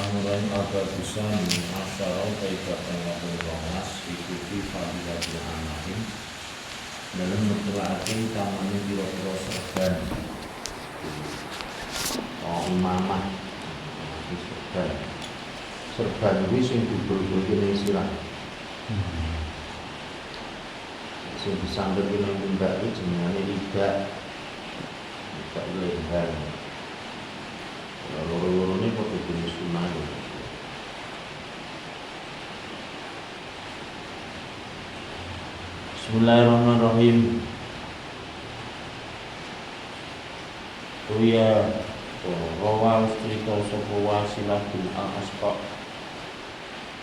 Bismillahirrahmanirrahim. Ada bisa asyarau kaidah pengatur rohas ikuti fadilatul anakim dalam mentelaakan tamannya biro-biro serban imamah serban ini yang diberi-beri ini sirah yang disambil dengan benda ini jenengannya tidak lebar. Loro-loro ini kok jenis sunnah itu. Bismillahirrahmanirrahim. Uya rawa cerita sapa Wasilah bin Al-Asqa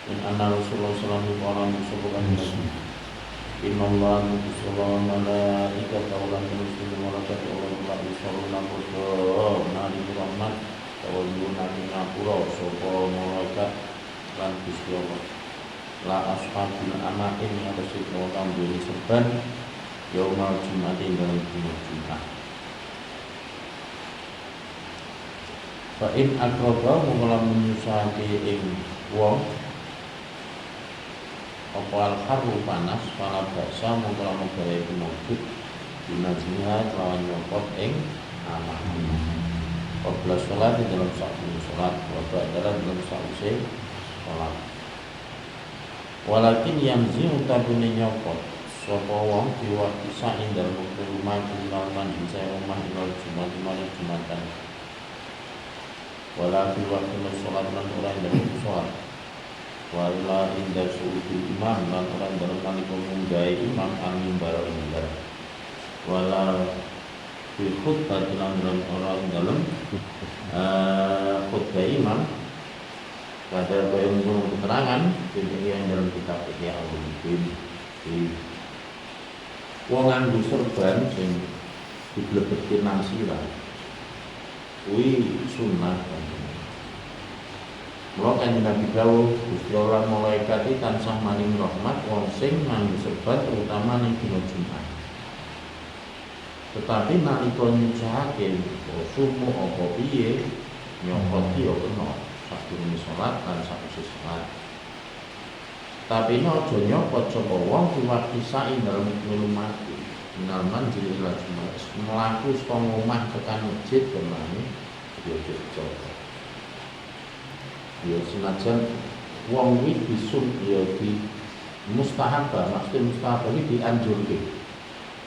in anna Rasulullah sallallahu alaihi wasallam inna Allah sallallahu malaikata wa muslimin wa malaikata wa yusalluna nari rahmat wa yunani ngapura sapa malaikat lan Gusti Allah la ashabul amakin yang bersih orang diri serban yaumal jumatin dalam dina Jumat. Fa in akraba mula menyusahake ing wong apa al-harru panas pala baksa mula menggawe penyakit dinajihah lawan nyopot ing anak. Qabla sholat di dalam satu sholat, wabak dalam satu sholat. Walakin yang utapunnya nyopot sapa wong diwakti sain dalam rumah kunaman bisa rumah ilal Jumat malam Jumatan. Walakin waktu sholat lan orang dalam sholat. Wala inda su'udul imam lan orang dalam nalika mundai imam angin barang mimbar. Wala fi khutbah dalam orang dalam khutbah imam pada bayang keterangan yang dalam kitab Ihya Ulumuddin di wong nganggo serban sing diblebetke nang sirah kuwi sunnah. Mula kan Nabi dawuh Gusti Allah malaikat tansah maring rahmat wong sing nganggo serban terutama ning dina Jumat. Tetapi nalika nyucake sumu apa piye nyokot yo kena sadurunge salat lan sakwise salat. Tapi aja nyokot sapa wong diwakti sa'i dalem melu mati. Minalman jil ila Jumat. Mlaku saka omah tekan masjid kemane yo cocok. Ya senajan wong iki disun ya di mustahab, maksud mustahab iki dianjurke.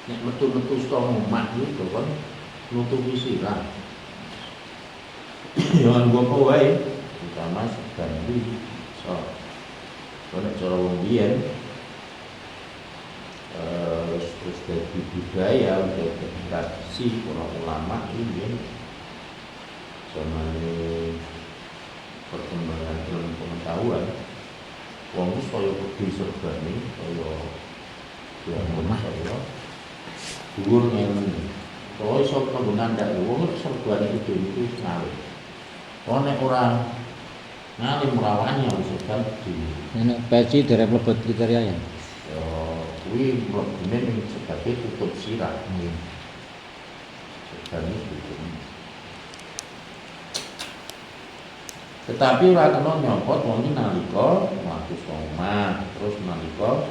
Nek metu-metu saka omah iki kan nutupi sirah. Ya nggo wae, utama sebanti. So, nek cara wong biyen terus dadi budaya udah tradisi para ulama ini zamane perkembangan ilmu pengetahuan wong wis kaya kudu serbane kaya rumah kaya dhuwur ngene. Kaya iso penggunaan ndak wong serbane itu ngalim. Kok nek ora ngalim rawane wis ganti. Nek peci derek mlebet kriteria ya. Ya kuwi mlebune ning sebagai tutup sirah. Serbane tutup. Tetapi ora kena nyopot wong iki nalika waktu sholat, terus nalika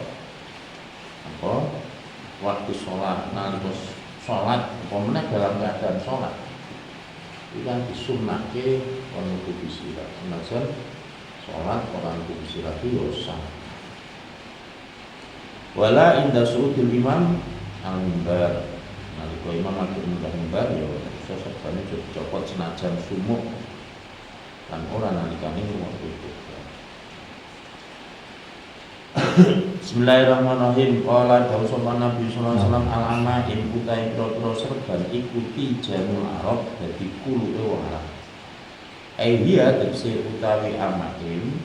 apa? Waktu sholat, nalika sholat, apa meneh dalam keadaan sholat. Iki kan disunnahke ono nutupi sirah. Senajan sholat ora nutupi sirah yo sah. Wala inda su'udil imam al-mimbar. Nalika imam lagi mimbar yo serbane copot senajan sumuk. Kan ora nalikane waktu itu. Bismillahirrahmanirrahim. Qala dawuh sapa Nabi sallallahu alaihi wasallam al-amain utai pro serban ikuti jamul arab dadi kuluke wong Arab. Aidia tegese utawi amain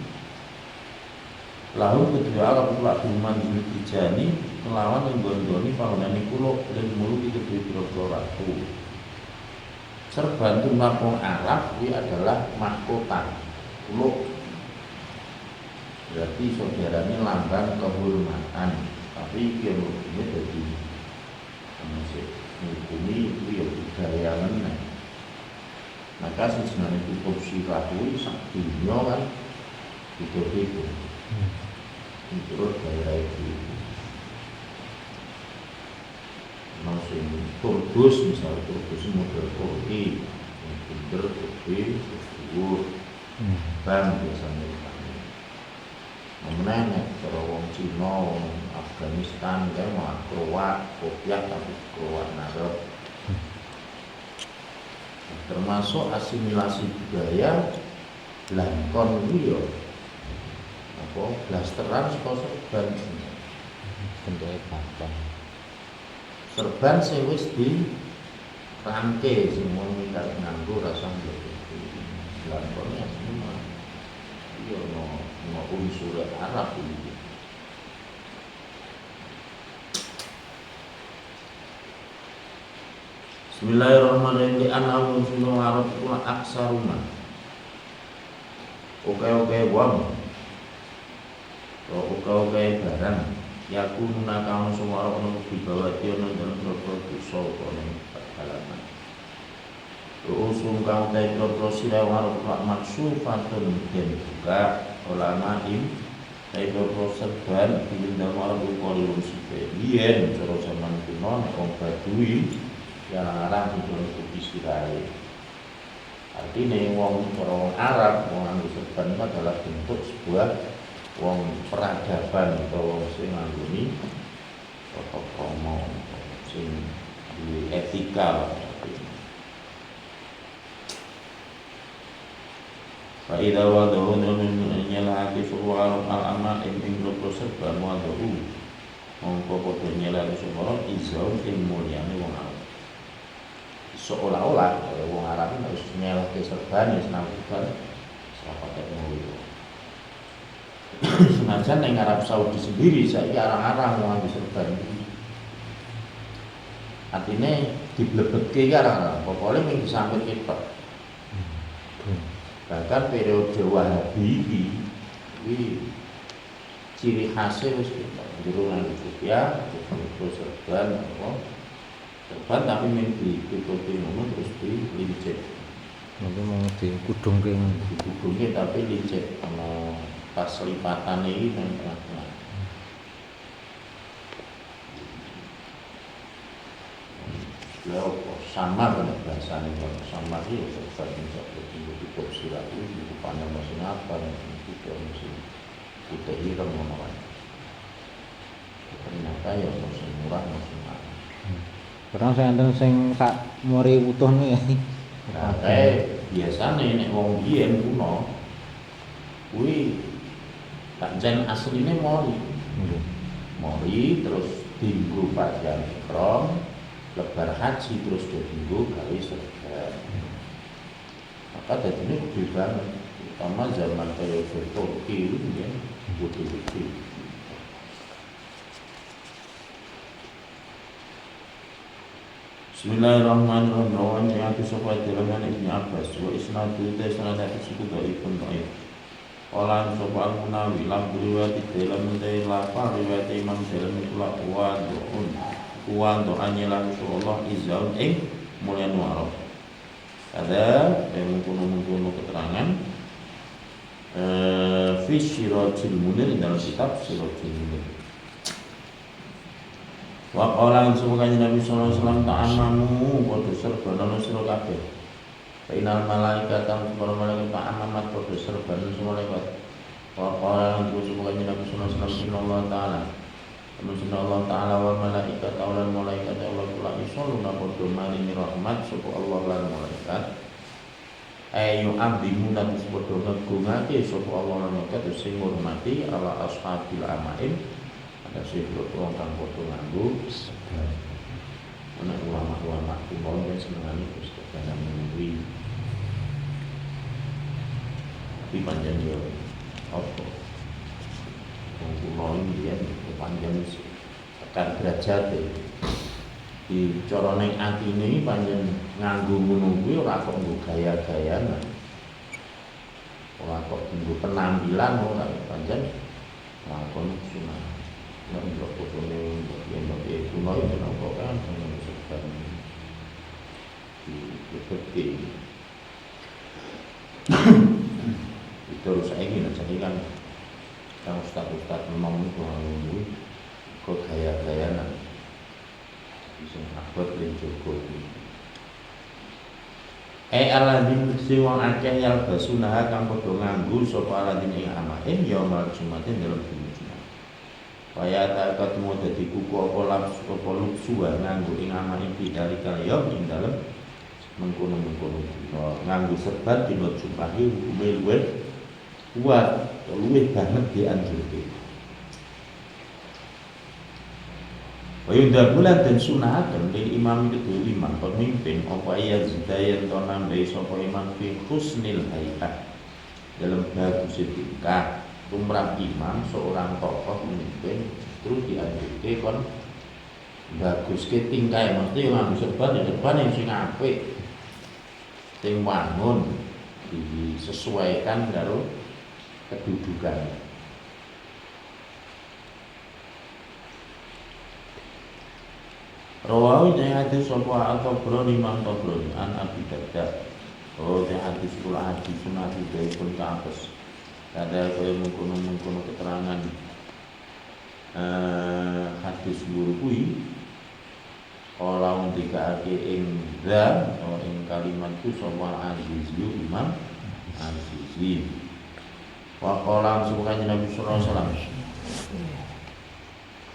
lalu kedua Arab pula duman dijani melawan nggondoni pangonane kulo dan mulut itu biro-biro ratu. Serban tumbang wong Arab ini adalah mahkota kuluk, berarti saudaranya lambang kehormatan. Tapi dia ini jadi masih menghukumi itu ya budaya meneh. Maka sebenarnya tutup sirah kuwi sak dunya kan itu menurut daerah itu langsung turbus misalnya turbus model Turki bener gede dhuwur ban biasanya meneh cara wong Cina, wong Afghanistan kae mah Kroat, kopiah tapi Kroat narep. Termasuk asimilasi budaya langkon itu ya apa blasteran saka serban bentuknya gampang. serban sing wis di rangke sing mau minta nganggo rasa langkonnya semua iya no unsur Arab itu. Bismillahirrahmanirrahim. Di anam unsur Arab itu aksaruna oke wong oke barang yakununa kamu semua orang untuk dibawa dia dalam berbuat dosa oleh halaman usum kamu dari berbuat sila warung maksufatun dan juga ulama dari berbuat serban di dalam orang berkualium sibelien cara zaman kuno orang Badui yang arang di dalam istirahat. Artinya wong orang Arab wong serban itu adalah bentuk sebuah wong peradaban atau wong sing nganggoni atau promo sing di etika. Fa idza wadahu nyelahake suwa al-ama ing serban wadahu mongko padha nyelahake suwa izau ing mulyane wong Arab. Seolah-olah wong Arab harus nyelahake serban wis nampan sahabat mulia. Senajan yang Arab Saudi sendiri saya arang-arang mau ambil serban artinya diblebeke arang-arang pokoknya yang disamping kita bahkan periode Wahabi ini ciri khasnya wis kita jero nganggo ya serban serban tapi yang ditutupi ngono terus dilincet nanti mau dikudungke tapi licet ana pas lipatan ini dan tengah-tengah. Beliau samar dengan bahasa ini, samar itu seperti itu sirah itu panjang mesin apa, itu mesin putih hitam mana. Ternyata ya mesin murah mesin mahal. Orang saya enten sing sak muri utuh nih ya. Nah, biasanya nek wong biyen kuno kuwi Jan aslinya mori terus dinggo pakaian ihram lebar haji terus dinggo gawe serban maka dadine gede banget terutama zaman kaya Turki itu ya gede-gede. Bismillahirrahmanirrahim. Rawan yang disebut dalam Ibnu Abbas wa isnadu sanad suku dari pun Olan sopan Munawi lam riwayat dalam dari lafal riwayat Imam dalam itulah uwan doanya Rasulullah izzaun mulian warok. Ada yang mengkono keterangan fi Sirajul Munir dalam kitab Sirajul Munir. Wa qala semoga Nabi sallallahu alaihi wasallam ta'amamu wa tusarban sira kabeh. Inal malaikat dan para malaikat ta'amamat wa tusarban semua malaikat. Wa qala semoga Nabi sallallahu alaihi wasallam ta'ala. Allah Ta'ala wa malaikat dan malaikat Allah kula isoluna padha maringi rahmat sapa Allah lan malaikat. Ayu ambimu dan padha ngegungake sapa Allah lan malaikat sing ngurmati ala ashabil amain. Ada sebelum orang kang padha nganggo ana ulama-ulama kuno yang senengane terus kadang menunggu. Tapi panjang yo apa? Wong kuno iki ya panjang tekan derajat di cara ning atine iki panjang nganggo ngono kuwi ora kok nggo gaya-gayaan. Ora kok nggo penampilan ora panjang lakon sunah. Nek mbok fotone mbok kuno iki napa kan seperti di Terus saiki kan kang ustaz-ustaz nom iku kok gaya-gayanan sing abot ning Joko iki. Aladin mesti wong akeh yal basunah kang padha nganggo sapa aladin ing amae ya mal Jumatin dalam dina Jumat. Kaya tak ketemu dadi kuku apa lapsu apa luksu nganggo ing amae bidari kaya ing dalem mengkono-mengkono nganggo serbat dina Jumat iki hukume luwih kuat, luwih banget dianjurke. Wayudah bulan dan sunatan lil imam itu imam pemimpin apa iya zidayan to nambahi sapa imam fi husnil hayat dalam bagus tingkah tumrap imam seorang tokoh pemimpin terus dianjurke kon bagus ke tingkah mesti imam serban di depan yang sing apik sing wangun disesuaikan karo kedudukan. Rawahu jangan hadis sapa atau Tabrani Imam Tabrani an Abi Darda. Oh jangan hadis kula hadis sunah dari pun kampus. Ada kaya mengkono keterangan hadis guru kuwi kala ndikake ing za atau ing kalimat ku sapa Azizu Imam Azizi. Wa qala subhanahu Nabi sallallahu alaihi wasallam.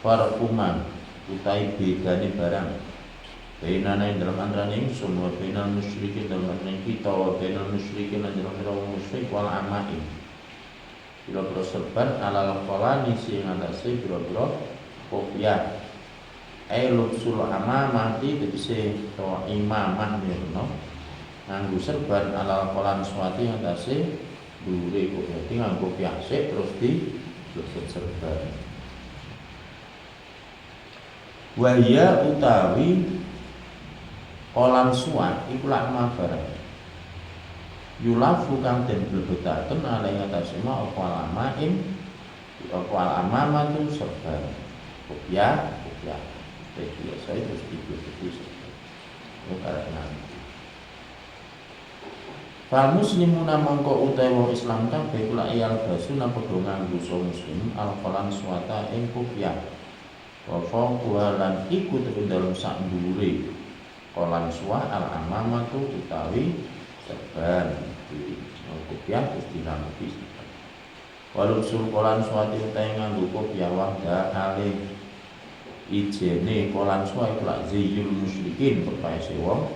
Farquman utai bedane barang bainana ing dalam antara ingsun wa bainal musyrikin dalam antara kita wa bainal musyrikin lan dalam antara musyrik wal amain biro-biro serban ala lafalani sing atase biro-biro kopiah lubsul amamati tegese to imamah ngono nganggo serban ala lafalan suwati yang atase dhuwure kok dadi nganggo piasik terus di lubsul serban. Wahya utawi kolam suat iku lakma barang yulafu kang den blebetaken ala ing atase ma apa alamain apa alamama tu serban kopiah biasa terus diblebeti itu karena fal muslimuna mongko utawi wong Islam kabeh kula iyal basuna padha nganggo muslim al kolam suata ing kopiah wa fawqa lan iku tekan dalam sak dhuwure kolam suwa al amamatu utawi serban di kopiah terus dinampi walau sul kolam suwati utawi nganggo kopiah wahda alih ijene kolam suwa iku lak ziyul musyrikin berpaese wong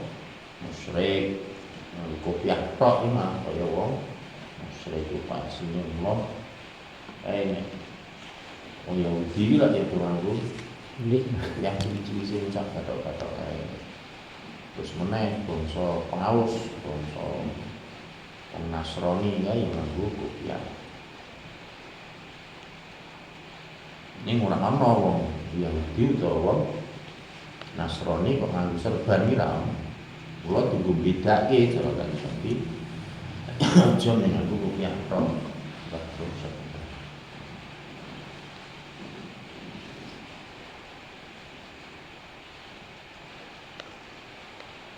musyrik kopiah tok imam kaya wong musyrik upasine mong wong Yahudi lah dia nganggo yang cilik-cilik sing cak kathok-kathok kae. Terus meneh bangsa pengaus, bangsa Nasrani kae yang nganggo kopiah. Ini ora ana wong Yahudi utawa wong Nasrani kok nganggo serban iki ra. Kula tunggu bedake cara kan sampe aja nganggo kopiah tok.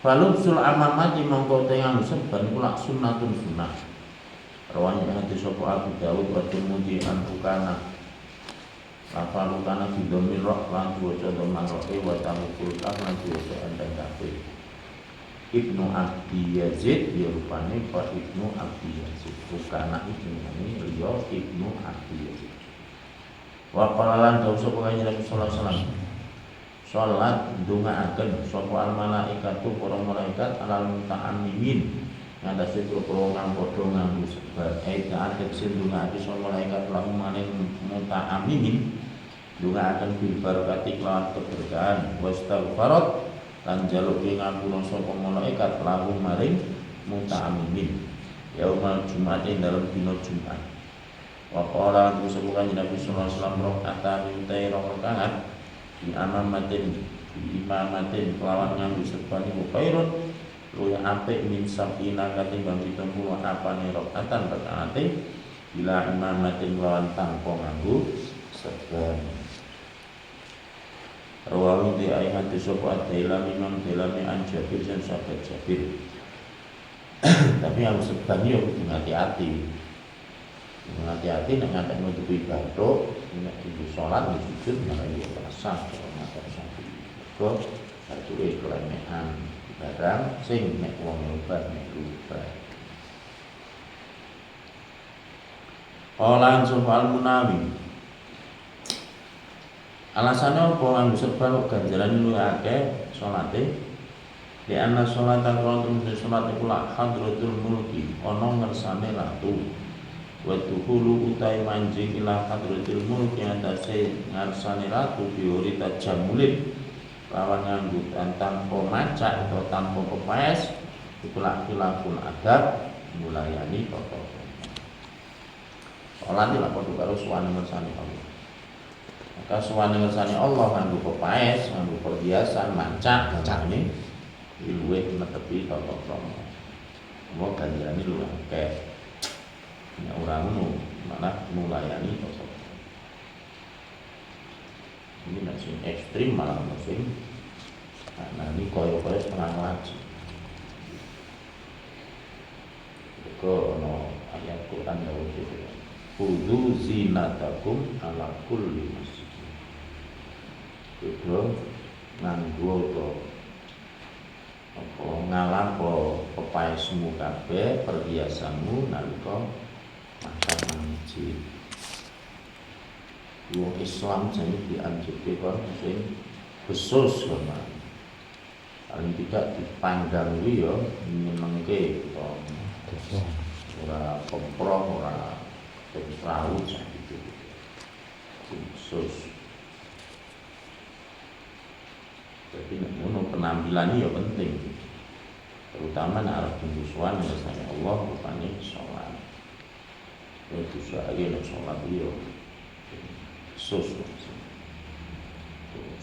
Falubsul amamati mongko tengah serban kula sunnatun sunnah. Rawan yang hadis sapa Abu Dawud wa Tirmidzi an Ukana. Lafalu kana fi dhamir ra lan waca dhamar ra wa tamkul lan waca andang kafe. Ibnu Abdi Yazid ya rupane Pak Ibnu Abdi Yazid. Ukana iki nami liya Ibnu Abdi Yazid. Wa qala lan dawu sapa kanjeng Nabi sallallahu alaihi wasallam. Salat ndongaaken sapa al malaikatu para malaikat alal muta'ammimin ngatasi pro kang padha nganggo sebab taat sing ndongaake sapa malaikat lan maring muta'ammimin ndongaaken bil barakati lan keberkahan wastaghfarat lan jaluke ngampura sapa malaikat lahu maring muta'ammimin yaumal jumatin dalam dina Jumat. Wa qala sapa Nabi sallallahu alaihi wasallam rakaat utai rakaat di amamatin di imamatin kelawan nganggo serban iku khairun luwih apik min sabina katimbang 70 apane rakaatan rakaate bila imamatin kelawan tanpa nganggo serban. Rawahu di ayat sapa Ad-Dailami Imam Dailami an Jabir dan sahabat Jabir. Tapi yang serban yo kudu hati-hati. Hati-hati nek ngantek nutupi bathuk, nek ibu salat yo sujud malah yo rasa mata sapi. Kok bathuke kelemekan barang sing nek wong lupa nek lupa. Olan sufal munawi. Alasannya apa nganggo serban kok ganjaran luwih akeh salate? Di anna sholatan kalau temen sholat iku la hadratul mulki ana ngersane ratu. Wa tuhulu utai manjing ila hadratul mulki atase ngarsane ratu biuri tajamulin lawan nganggo tanpa macak atau tanpa pepaes iku la khilafun adab mulayani tata. Sholat iki lak padha karo suwane ngersane Allah. Maka suwane ngersane Allah nganggo pepaes, nganggo perhiasan, macak ini luwih netepi tata krama. Mau ganjarane luwih akeh. Nek ora ngono, malah mulayani tata. Ini nek sing ekstrim malah sing ini kaya-kaya setengah ngaji. Kok ono ayat Quran dawuh gitu. Khudzu zinatakum ala kulli masjid. Itu nganggo to apa ngalampo pepaesmu kabeh perhiasanmu nalika masa masjid. Wong Islam jane dianjurke kon sing khusus kemarin. Paling tidak dipanggang kuwi ya nyenengke ora komproh ora terlalu sakit khusus. Jadi ngono penampilan ya penting, terutama nek arep pembusuhan misalnya Allah rupane sholat. Itu saya nek sholat yo khusus.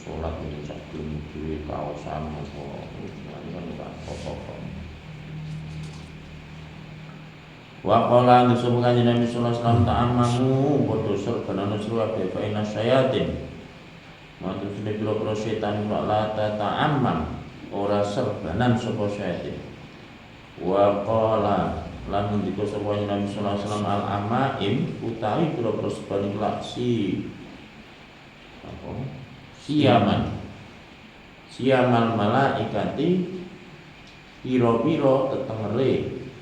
Sholat itu saking duwe kaosan apa apa. Wa qala disebut kanjeng Nabi sallallahu alaihi wasallam ta'ammamu padha serbanana sira fa inna syayatin. Matur sine pira-pira setan kula la ta'ammam ora serbanan sapa syayatin. Wa qala lan ngendika sapa Nabi sallallahu alaihi wasallam al-amaim utawi pira-pira serban kula siaman malaikati pira-pira tetengere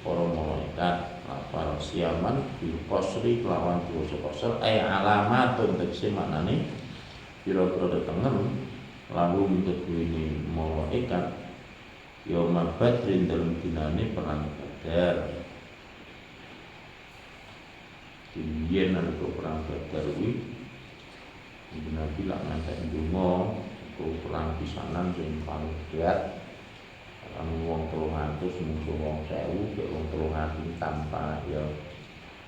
para malaikat. Para siaman bil qasri kelawan basa qasr alamatun tegese maknane pira-pira tetengen lalu kedhuwene malaikat yauma badrin dalem dinane perang Badar. Yen nalika perang Badar kuwi Nabi lak ngantek ndonga perang pisanan sing paling berat. Wong 300 musuh wong 1000 kek wong 300 tanpa ya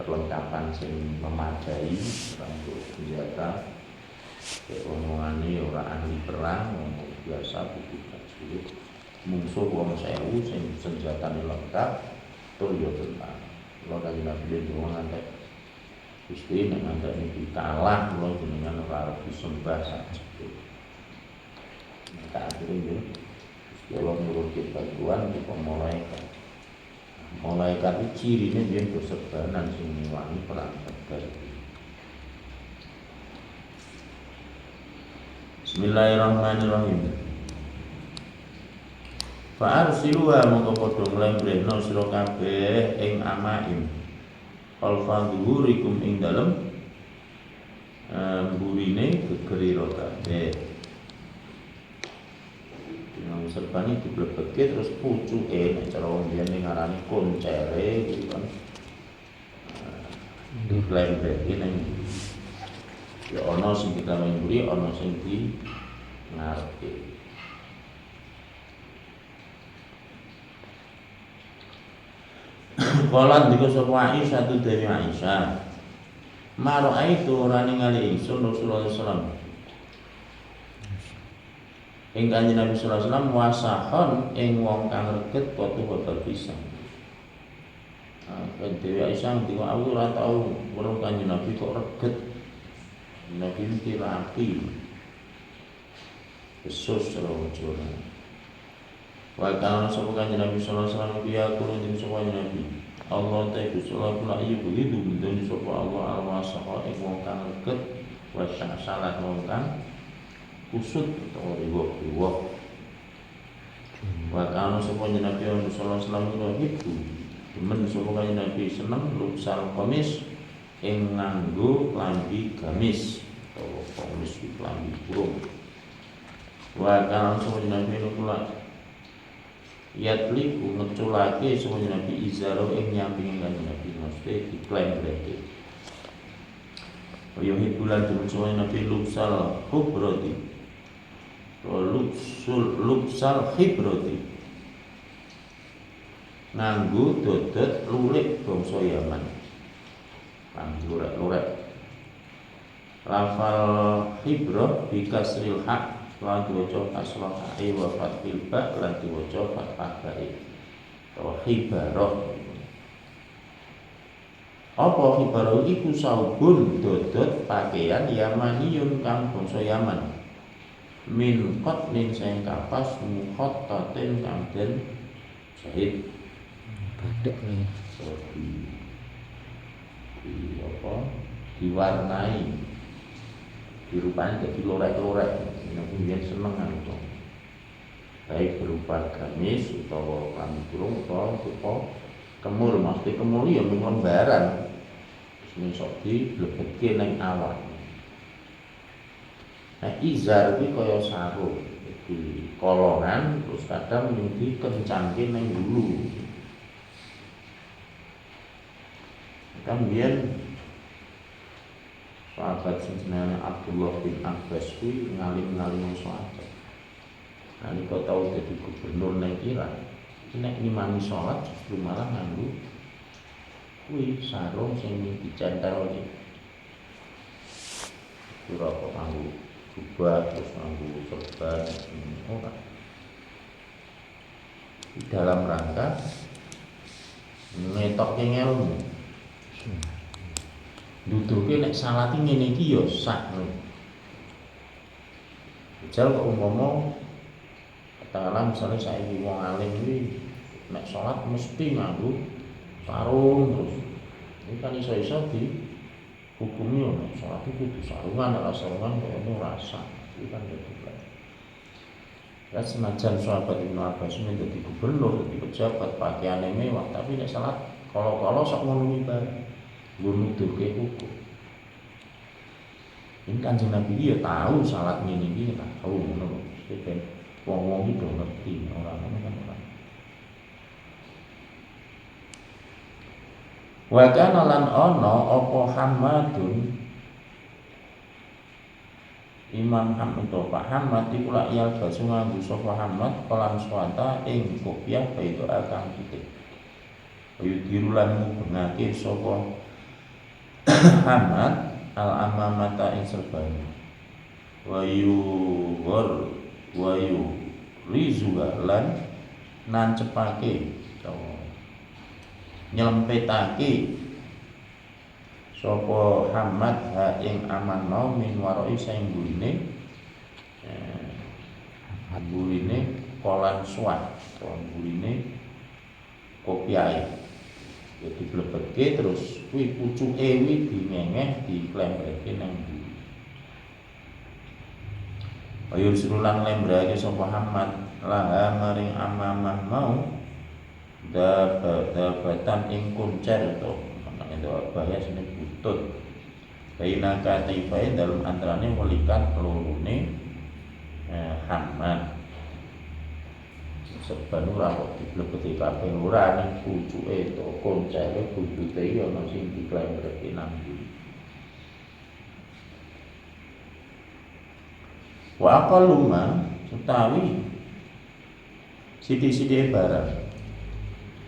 perlengkapan sing memadai untuk senjata kek omongane ora ahli perang wong biasa butuh musuh wong 1000 sing senjatane lengkap tur yo tentang lha kanjeng Nabi wong ngantek Gusti nek ngantek niki kalah kula jenengan ora arep disembah saja. Tak akhirnya kalau menurut bantuan di malaikat. Malaikat itu cirinya dia berserbanan sing ngilangi perang Badar. Bismillahirrahmanirrahim. Fa arsiluha mongko padha nglembrehno sira kabeh ing amaim. Alfa dhuhurikum ing dalem burine gegerira kabeh. Yang serban itu diblebeke terus pucuke nek cara wong biyen ngarani koncere gitu kan. Diblebeke ning ya ana sing kita mburi ana sing di ngarepe. Kala ndika sapa Aisyah tu dewe Aisyah. Maro itu ora ningali ingsun Rasulullah sallallahu alaihi wasallam. Ing kanjeng Nabi sallallahu alaihi wasallam wasahon ing wong kang reget watu hotel pisan. Dewi Aisyah ndika aku ora tau weruh kanjeng Nabi kok reget. Nabi iki rapi. Yesus sallallahu alaihi wasallam. Wa kana sapa kanjeng Nabi sallallahu alaihi wasallam biya kulo ing sapa Nabi Allah ta Gusti Allah kula iya begitu bendone sapa Allah al-wasaqa ing wong kang leget wa salat wong kang kusut utawa riwah-riwah. Wa kana sapa Nabi sallallahu alaihi wasallam itu demen sapa kanjeng Nabi seneng luksal komis ing nganggo klambi gamis utawa komis klambi burung. Wa kana sapa Nabi kula yatliku ngeculake semuanya Nabi izaro ing nyamping kanjeng Nabi mesti diklaim berarti. Yohi bulan semuanya Nabi luksal hubroti, luksal hibroti, nganggo dodot lurik bangsa Yaman, nganggo lurik. Lafal hibro bikasril hak lan diwaca kasrah ai wa fathil ba lan diwaca fathah ba atau hibarah. Apa hibarah iku saubun dodot pakaian Yamaniyun kang bangsa Yaman min qatlin sing kapas mukhattatin kang den jahit Batik nih. Di apa diwarnai dirupani jadi lorek-lorek. Kemudian seneng itu baik berupa gamis atau klambi burung atau berupa kemul. Maksudnya kemul ya lembaran sing sok dilebetke ning awak. Nah izar iki kaya sarung di kolongan terus kadang yang dikencangke ning dulu. Kemudian sahabat sebenarnya Abdullah bin Abbas kuwi ngalim-ngalim sahabat. Nalika tau dadi gubernur ning Irak, nek ngimami salat justru malah nganggo kuwi sarung sing dicentel iki. Ora kok nganggo jubah terus nganggo serban ora. Di dalam rangka ngetokke ilmu. Duduke nek salat ngene iki ya sak lho. Misal kok umpama katakanlah misalnya saiki wong alim iki nek salat mesti nganggo sarung terus. Ini kan iso-iso di hukumi yo nek salat itu kudu sarungan, ora sarungan kok ono rasa. Iki kan dadi kan. Ya senajan sahabat Ibnu Abbas menjadi gubernur, jadi pejabat, pakaiane mewah, tapi nek salat kalau sok ngono iki guru nuduhke hukum. Ini Kanjeng Nabi ya tahu salat ngene iki tahu ngono lho. Ben wong-wong iki do ngerti ora ngono kan ora. Wa kana lan ana apa Hamadun Imam Hamad to Pak Hamad iku lak yal basu nganggo sapa Hamad kolam swata ing kopiah baitu akang putih. Ayo dirulan mubengake sapa Hamad al-amamata ing serban wayu rizulan nancepake nyelempetake sapa Hamad ha ing amanno min waroi sing gurine kolan suat atau gurine kopiahe. Jadi blebetke terus kuwi pucuke kuwi dingengeh diklembreke nang mburi. Ayo sirulang lembrake sapa Hamad laha maring amamah mau dabatan ing kuncer to makane bahaya sing butut. Baina katifae dalam antarane welikan lorone Hamad. Serban ora kok diblebeti kabeh ora ning pucuke to koncere butute ya ana sing diklembreke nang mburi. Wa aqalluma utawi sithik-sithike barang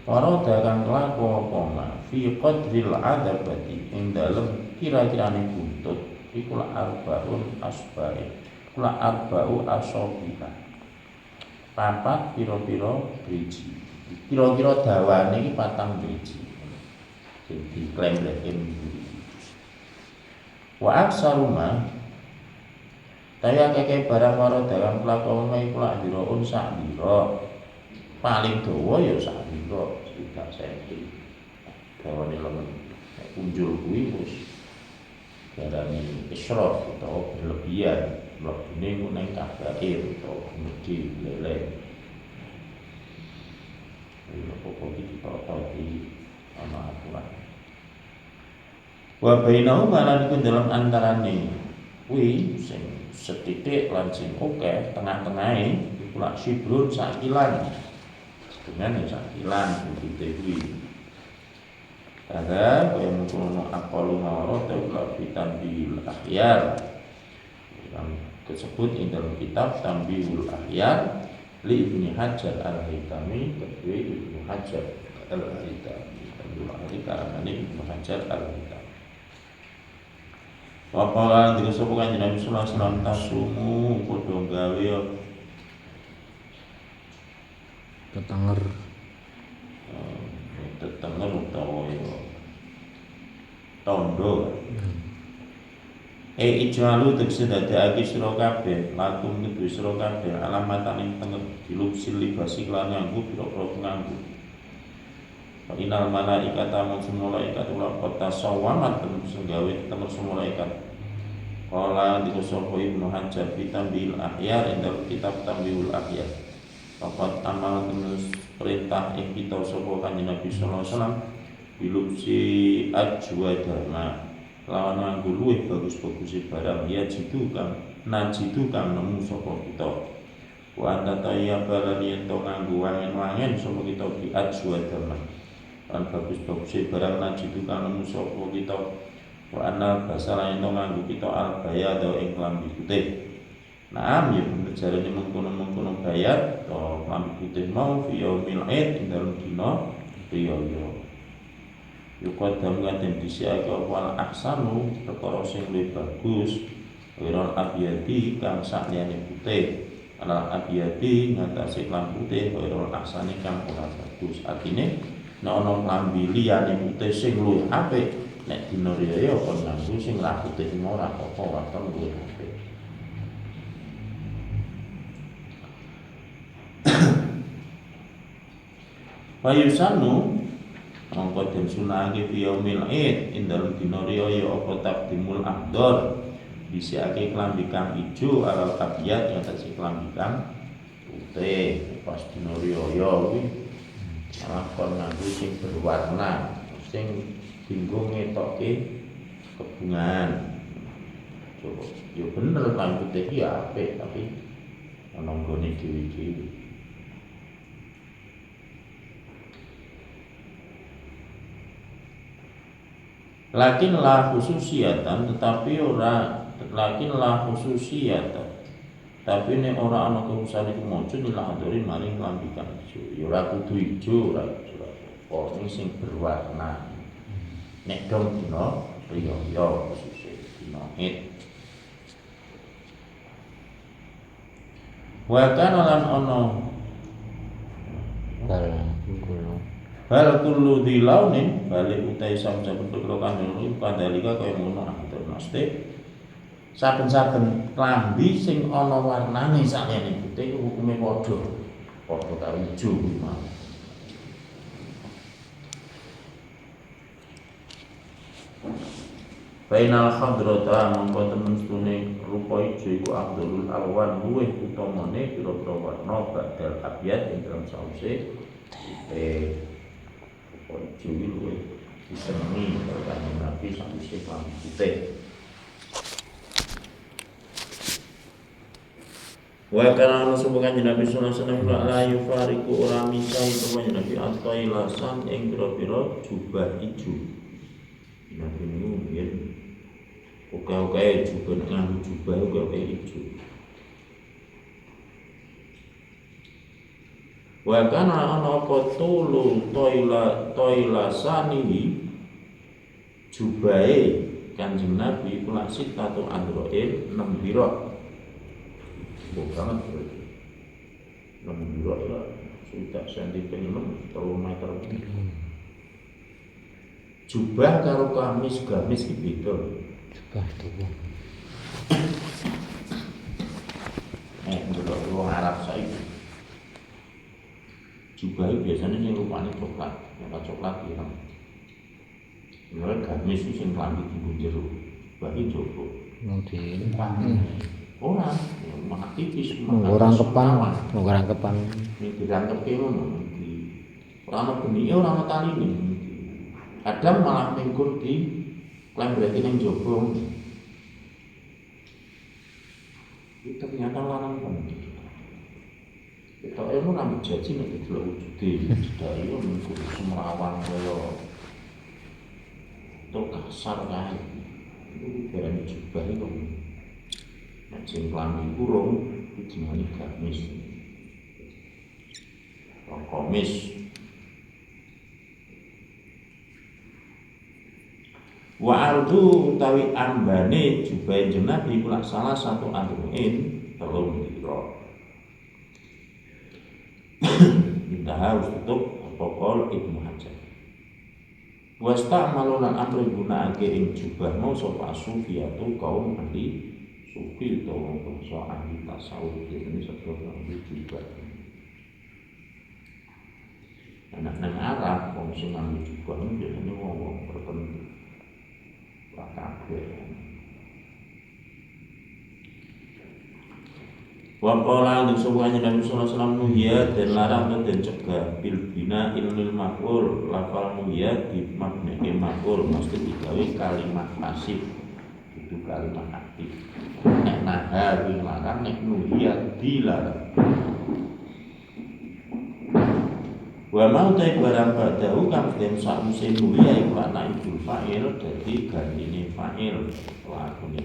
warada kang laku apa ma fi qadril adabati ing dalem kira-kirane buntut iku la arbaun asbae kula arbau asobika papat pira-pira driji. Kira-kira dawane iki 4 driji. Sing diklembreke mburi. Wa aksaruma Taya keke barang waro dalam pelakon mai kulak diraun sak dira paling dawa ya sawira 3 cm. Dawane lengan unjul kuwi wis darani israf utawa berlebihan, mlebune ku ning kabair utawa gede lele. Ini pokok iki ditata di ana aturan. Wa bainahu lan iku dalam antarane kuwi sing setitik lan sing akeh tengah-tengahe iku lak sibrun sakilan. Dengan sakilan putih kuwi. Ada yang mengkono akalu ngawara terlabitan bil akhyar yang tersebut di dalam kitab Tambihul Akhyar li Ibnu Hajar al-Haytami kedua Ibnu Hajar al-Haytami kedua ahli karangan Ibnu Hajar al-Haytami. Waqala dikasih Kanjeng Nabi sallallahu alaihi wasallam tasumu padha gawe Ketenger. Tetenger utawa ya tondo. Ijalu tegese dadekake sira kabeh lakum kedue sira kabeh alamatan tenger dilupsil libasi lan nganggo pira-pira nganggo. Fa inal malaikata mun malaikat ula kota sawamat sing gawe temer malaikat. Qala dikusopo Ibnu Hajar Tambil Akhyar dalam kitab Tambihul Akhyar. Papat amal terus perintah kita sapa Kanjeng Nabi sallallahu alaihi wasallam bilupsi ajwadama lawan nganggo luwih bagus-bagus barang ya jitu kang nemu sapa kita. Wa anta tayyaba lan yen to nganggo wangen-wangen sapa kita di ajwadama lan bagus-bagus barang najitu kang nemu sapa kita. Wa anna basala yen to nganggo kita albayada ing klambi putih. Naam ya berjarane mengkono-mengkono bayat atau klambi putih mau fi yaumil id ing dalem dina riyaya. Yuqaddam kadang disiake wal ahsanu perkara sing luwih bagus wirul abyadi kang sakliyane putih. Ala abyadi ngatasi klambi putih wirul ahsani kang ora bagus. Artine nek ana klambi liyane putih sing luwih apik nek dina riyaya kon nganggo sing ra putih ora apa-apa waton luwih apik. Wayusanu mongko den sunahake fi yaumil id ing dalem dina riyaya apa taqdimul ahdar disiake klambi kang ijo alal abiyat ing atase klambi kang putih pas dina riyaya kuwi lakon nganggo sing berwarna sing dinggo ngetoke kebungan. Coba yo bener klambi putih iki apik tapi ana nggone dhewe-dhewe. Lakin la khususiyatan tetapi ora lakin la khususiyatan tapi nek ora ana khususane iku mojo nilahadori maring klambi kang ijo ya ora kudu ijo ora apa sing berwarna nek dong dina riyaya khusus dina id wa kana lan ana Hal kullu di launin balik utai saben-saben perkara kang ngono padhalika kaya ngono atur mesti saben-saben klambi sing ana warnane sakjane putih hukume padha karo ijo kuwi mau. Bainal khadrata mongko temen stune rupa ijo iku afdhalul alwan luwih utamane pira-pira warna badal abyad ing dalam sause Juli luwih disenengi karo Kanjeng Nabi sawise klambi putih. Wa kana Rasul Kanjeng Nabi sallallahu alaihi wasallam la yufariqu ora misai Kanjeng Nabi atai lasan ing pira-pira jubah ijo. Nabi niku yen oke jubah nganggo jubah oke ijo. Wa kana ana apa tulu toila sanihi jubahe Kanjeng Nabi kula sitatu androil 6 biro. Banget berarti. 6 biro lah. Sudah cm 3 meter. Jubah karo gamis ki beda. Jubah tuwa. Ndelok wong Arab saiki. jubah biasanya sing rupane coklat, warna coklat ireng. Mulai gamis itu sing klambi di jero, bagi jopo. Nanti. Orang, makan tipis, Orang kepan. Ini dirangkepi ngono. Orang benih, orang tali ini. Kadang malah mengkur di klembreki yang jopo. Itu ternyata larang banget. Kita itu nambah jaji nih di wujudnya. Dari itu mengkur semrawang kaya itu kasar kan. Itu berani jubah itu. Sing klambi kurung itu jenenge gamis. Komis. Wa ardu utawi ambane jubah Nabi kula salah satu adruin 3 dira. Kita harus tutup pokok Ibnu Hajar. Wasta malunan amri gunakake ing jubah mau sapa sufiyatu kaum ahli sufi utawa bangsa ahli tasawuf ini sesuatu yang jubah. Anak nang Arab wong sing nganggo jubah biasane wong tertentu. Kabeh. Wa qala li subhanahu Nabi sallallahu alaihi wasallam nuhya dan larang dan cegah bil bina ilmil maf'ul lafal nuhya di makna maf'ul mesti digawe kalimat pasif itu kalimat aktif. Nek nahar larang, nek nuhya dilarang. Wa mau ta barang badahu kang den sakuse nuhya iku ana idul fa'il dadi gandine fa'il lakune.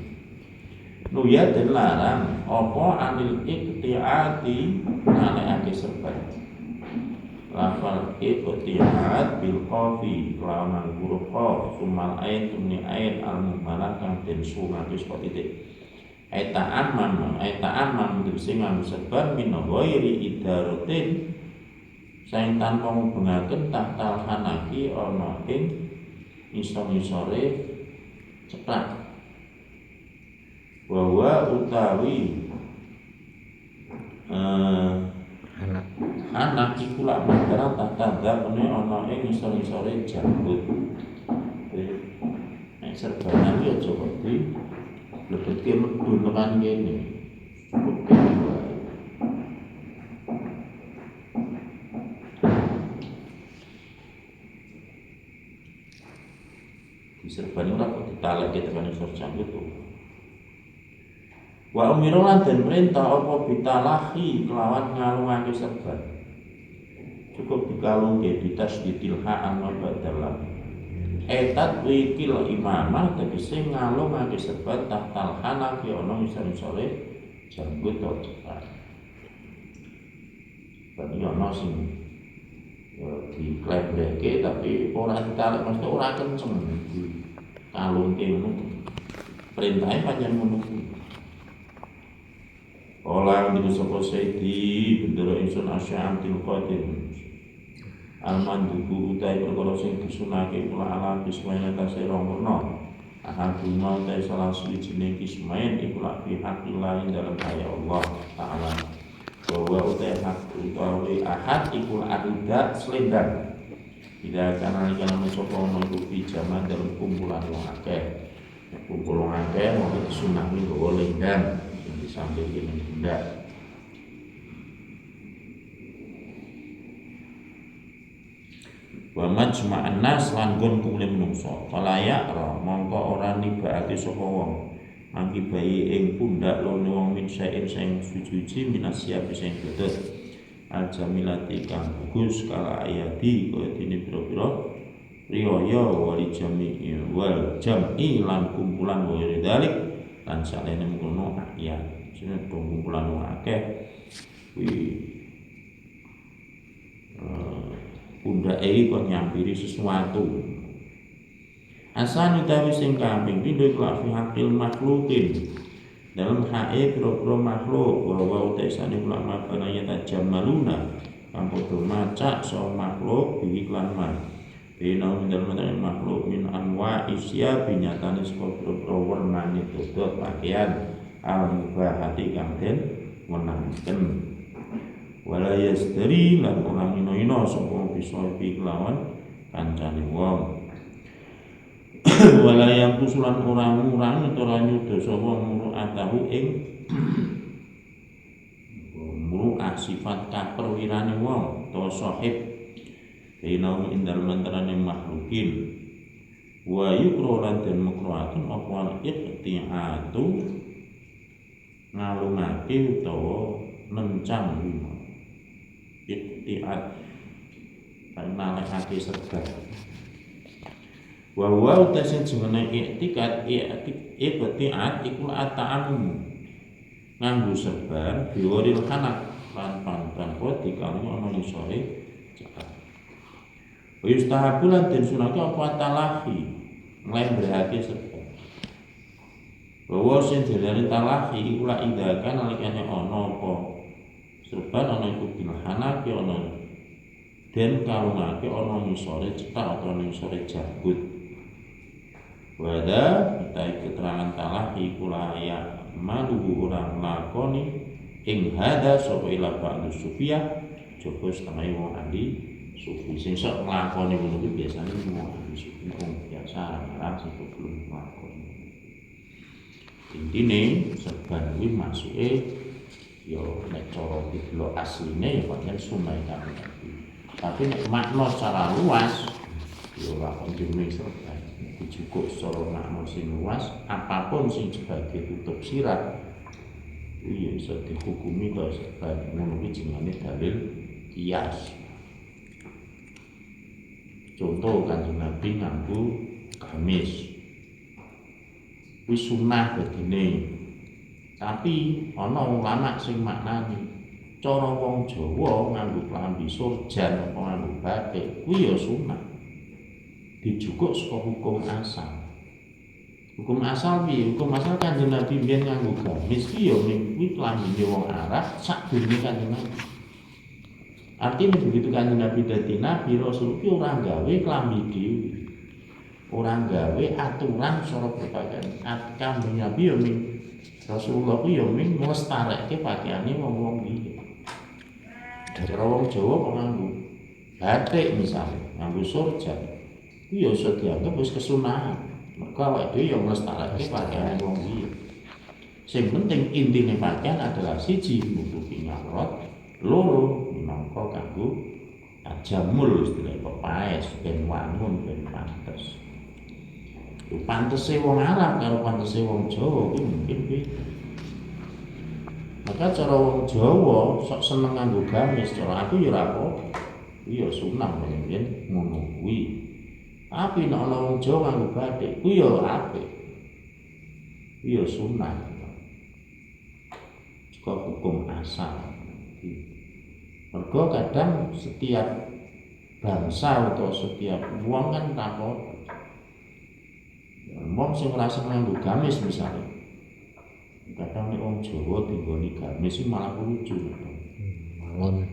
Nuhya den larang apa anil iktiati nalekake serbat. Lafal iktiat bil qafi lawan huruf qaf sumal ain tumni ain al mubarak kang den sunate saka titik. Aitaan man sing nganggo serbat min ghairi idaratin saing tanpa ngubengaken tahtal hanaki ana ing isor-isore ceklak. Bahwa utawi anak iku lak madara tahta kene ana ing isor-isore jambut. Nek serbanan yo aja wedi lebetke medun tekan kene. Cukup kene wae. Diserban ora kok ditaleke tekan isor jambut tuh. Wa umirulan dan perintah apa bitalahi kelawan ngalungake serban. Cukup dikalungke bitasdidil ha'an wa badalah. Etat wikil imamah tegese ngalungake serban tahtal hanaki ana isor-isore jambut to cepat. Berarti ana sing diklembreke tapi ora ditalek mesti ora kenceng dikalungke ngono. Perintahe pancen ngono. Olang di sapa Sayyidi bendera ingsun Asy'atil Qadir Al-Mandubu utai perkara sing disunake kula ala bismaina tasira murna ahaduma utai salah suwijine kismain iku lak fi haqqillah dalam kaya Allah taala bahwa utai hak utawi ahad iku arida selendang tidak akan alihkan sapa ono iku jaman dalam kumpulan wong akeh kumpul wong akeh mau disunaki nggawa lendang sambil ini hendak wa majma'an nas lan gon kumule menungso falaya ra mongko ora nibake sapa wong akibahi ing pundak lone wong min saen sing suci minasiap sing gedhe al-jamilati kang bagus kala ayati kaya dene pira-pira riwaya wali jami'i wal jam'i lan kumpulan wa dalik lan salene mengkono ayat sing kumpulan wong akeh kuwi pundake iki kok nyampiri sesuatu. Asan utawi sing kaping pindho iku fi hakil makhlukin dalam hae pira-pira makhluk wa utasane ulama banaya tajammaluna kang padha macak so makhluk biiklan man bina dalam makhluk min anwa isya binyatane saka pira-pira wernane dodot pakaian al-mubahati kang den menangken wala yasdari lan ora ngino-ino sapa bisa lawan kancane wong wala yang kusulan orang ora nyuda sapa muru'atahu ing muru'ah sifat kaperwirane wong utawa sahib dinawi indal mantarane makhlukin wa yukro lan den makruhatun apa ikhtiatu ngalungake utawa nencang ikhtiat nalekake serba wa utasin jenenge iktikat ikhtiat iku ata'am nganggo serban biwaril hanak lan tanpa dikanggo ana isore cekat wa yustahabu lan den sunake apa talahi nglembrehake serban bahwa sing diarani talahi iku la idakan nalikane ana apa serban ana iku bil hanak ana den kalungake ana ngisore cetak utawa ngisore janggut wada utai keterangan talahi kula ya malu orang lakoni ing hada sapa ila ba'du sufiyah joko setengah wong ahli sufi sing sok nglakoni ngono kuwi biasane wong ahli sufi wong biasa ora sing belum nglakoni intine serban kuwi maksude yo nek cara didelok asline ya pancen sunah Nabi tapi nek makna secara luas yo ora penting serban cukup secara makna sing luas apapun sing sebagai tutup sirah iya bisa dihukumi kalau sebagai ngono iki jenenge dalil kias. Contoh Kanjeng Nabi nganggo gamis wis sunah bedine tapi ana ulama sing maknani cara wong Jawa nganggo klambi surjan apa nganggo batik kuwi ya sunah dijukuk saka hukum asal. Hukum asal piye? Hukum asal Kanjeng Nabi biyen nganggo gamis ki ya kuwi klambine wong Arab sadurunge Kanjeng Nabi. Artinya begitu Kanjeng Nabi dadi nabi rasul ki ora gawe klambi dhewe. Ora gawe aturan cara berpakaian. Kanjeng Nabi ya Rasulullah ku ya nglestarekke pakaiane wong-wong iki. Cara wong Jawa kok nganggo batik misalnya, nganggo surjan. Itu ya bisa dianggap wis kesunahan. Mergo awake dhewe ya nglestarekke pakaian wong iki. Sing penting intine pakaian adalah siji nutupi aurat, loro minangka kanggo tajamul istilah pepaes ben wangun ben pantes. Yo pantese wong Arab karo pantese wong Jawa kuwi mungkin beda. Maka cara wong Jawa sok seneng nganggo gamis, cara aku ya ora apa. Kuwi ya sunah men ngono kuwi. Tapi nek ana wong Jawa nganggo batik, kuwi ya apik. Kuwi ya sunah. Kok hukum asal. Mergo kadang setiap bangsa atau setiap wong kan takon. Wong sing ora seneng nganggo gamis misalnya. Kadang nek wong Jawa tinggoni gamis iki malah lucu. Malon.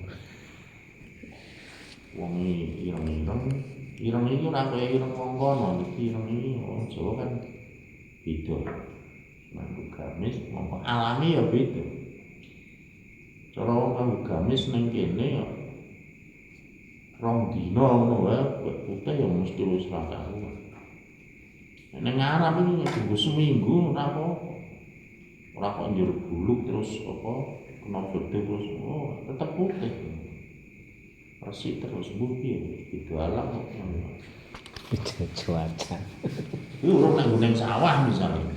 Wong ireng iki ora kaya ireng wong kono, iki ireng iki wong Jawa kan beda. Nganggo gamis mongko alami ya beda. Cara wong nganggo gamis ning kene ya rong dina ngono wae putih ya mesti wis ra karuan. Ning Arab iki nganggo seminggu ora apa-apa. Ora kok njur buluk terus apa kena bedhe terus tetep putih. Resik terus bukti itu alam kok cuaca. Itu orang nang sawah misalnya.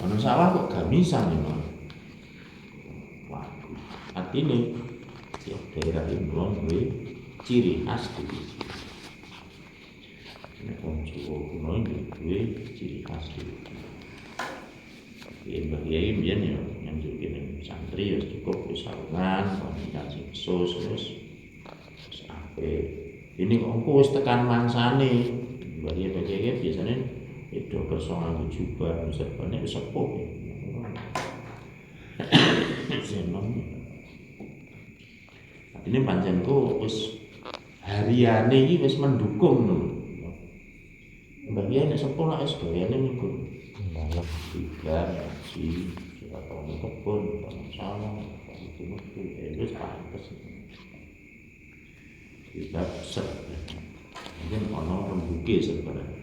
Nang sawah kok gamisan ngono. Wah, artinya tiap daerah itu duwe ciri khas dhewe. Nek wong Jawa kuno duwe ciri khas dhewe. Ya Mbah Yai mbiyen ya yang kene santri ya cukup wis sarungan, komunikasi khusus terus ini kok wis tekan mangsane bagi-bagi biasanya itu persoalan jubah misalnya wis sepuh seneng ini pancenku wis hariane iki wis mendukung lho bagian nek sepuh lak wis gayane niku tiga ngaji atau kebun atau sawah itu wis pantes kita set mungkin ono rembuke sebenarnya